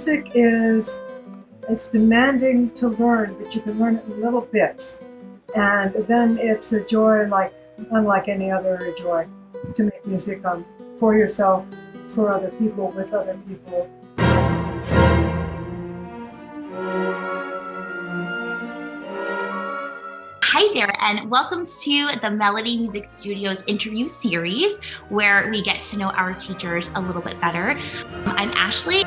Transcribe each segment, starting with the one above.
music it's demanding to learn, but you can learn it in little bits. And then it's a joy unlike any other joy to make music for yourself, for other people, with other people. Hi there, and welcome to the Melody Music Studios interview series, where we get to know our teachers a little bit better. I'm Ashley.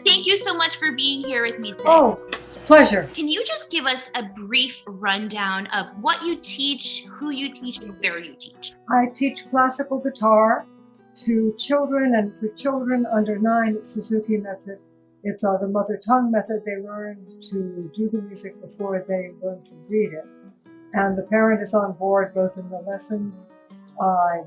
Thank you so much for being here with me today. Oh, pleasure. Can you just give us a brief rundown of what you teach, who you teach, and where you teach? I teach classical guitar to children, and for children under 9, it's Suzuki method. It's the mother tongue method. They learn to do the music before they learn to read it. And the parent is on board both in the lessons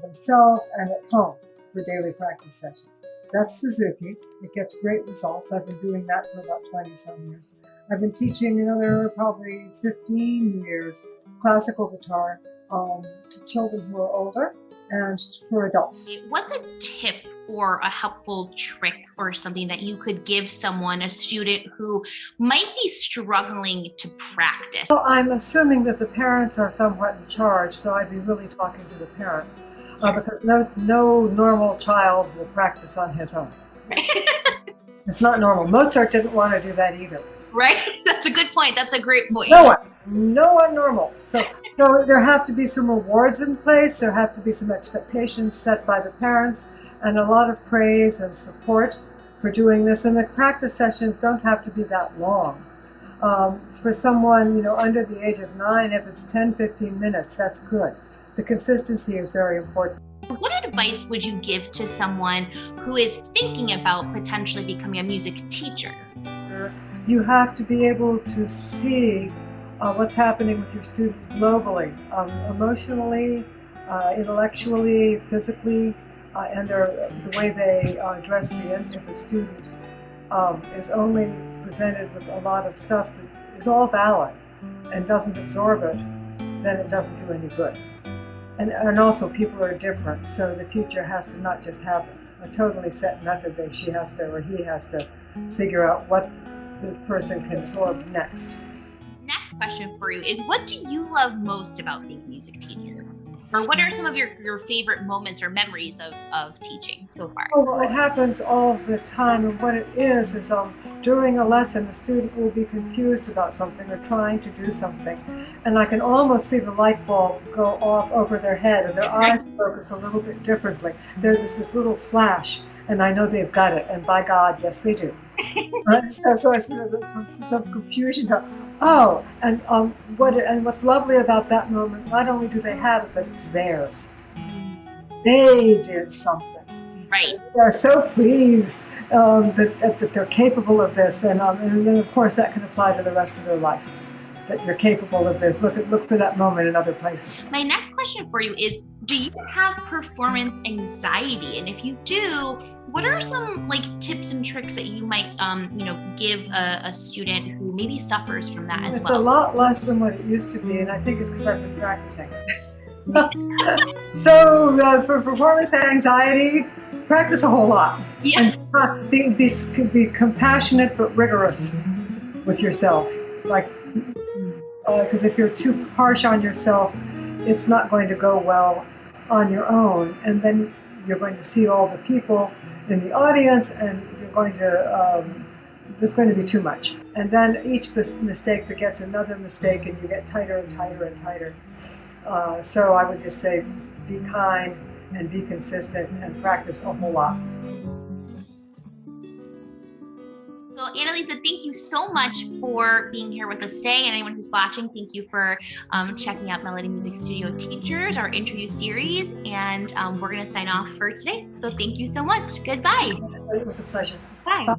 themselves and at home for daily practice sessions. That's Suzuki. It gets great results. I've been doing that for about 20-some years. I've been teaching another probably 15 years classical guitar to children who are older and for adults. What's a tip or a helpful trick or something that you could give someone, a student who might be struggling to practice? Well, I'm assuming that the parents are somewhat in charge, so I'd be really talking to the parent. Because no normal child will practice on his own. It's not normal. Mozart didn't want to do that either. Right? That's a good point. That's a great point. No one normal. So there have to be some rewards in place. There have to be some expectations set by the parents, and a lot of praise and support for doing this. And the practice sessions don't have to be that long. For someone, under the age of 9, if it's 10, 15 minutes, that's good. The consistency is very important. What advice would you give to someone who is thinking about potentially becoming a music teacher? You have to be able to see what's happening with your student globally, emotionally, intellectually, physically, and the way they address the instrument. The student is only presented with a lot of stuff that is all valid and doesn't absorb it, then it doesn't do any good. And also people are different, so the teacher has to not just have a totally set method that he has to figure out what the person can absorb next. Next question for you is, what do you love most about being a music teacher? Or what are some of your favorite moments or memories of teaching so far? Oh, well, it happens all the time, and what it is during a lesson, the student will be confused about something or trying to do something, and I can almost see the light bulb go off over their head, and their eyes focus a little bit differently. There's this little flash, and I know they've got it, and by God, yes, they do. So I see some confusion. What's lovely about that moment, not only do they have it, but it's theirs. They did something. Right. They're so pleased that they're capable of this, and then of course that can apply to the rest of their life. That you're capable of this. Look for that moment in other places. My next question for you is, do you have performance anxiety? And if you do, what are some tips and tricks that you might give a student who maybe suffers from that as well? It's a lot less than what it used to be, and I think it's because I've been practicing. So for performance anxiety, practice a whole lot. Yeah. And be compassionate but rigorous with yourself. Because if you're too harsh on yourself, it's not going to go well on your own, and then you're going to see all the people in the audience, and there's going to be too much. And then each mistake begets another mistake, and you get tighter and tighter and tighter. So I would just say, be kind and be consistent and practice a whole lot. So Annalisa, thank you so much for being here with us today. And anyone who's watching, thank you for checking out Melody Music Studio Teachers, our interview series. And we're going to sign off for today. So thank you so much. Goodbye. It was a pleasure. Bye.